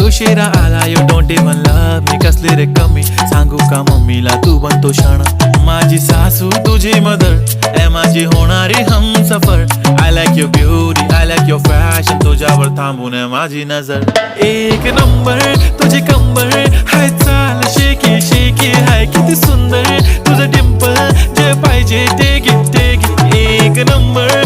उशिरा आला you don't even love me, कसली रे कमी सांगू का मम्मीला तू बनतो शाणा. माझी सासू तुझी मदर ए माझी होणारी Humsafar. I like your beauty I like your fashion, तुझ्यावर थांबून माझी नजर. एक नंबर तुझी कंबर हाय चाल शेकी शेकी हाय किती सुंदर तुझं डिंपल, जे पाहिजे ते घे ते घे. एक नंबर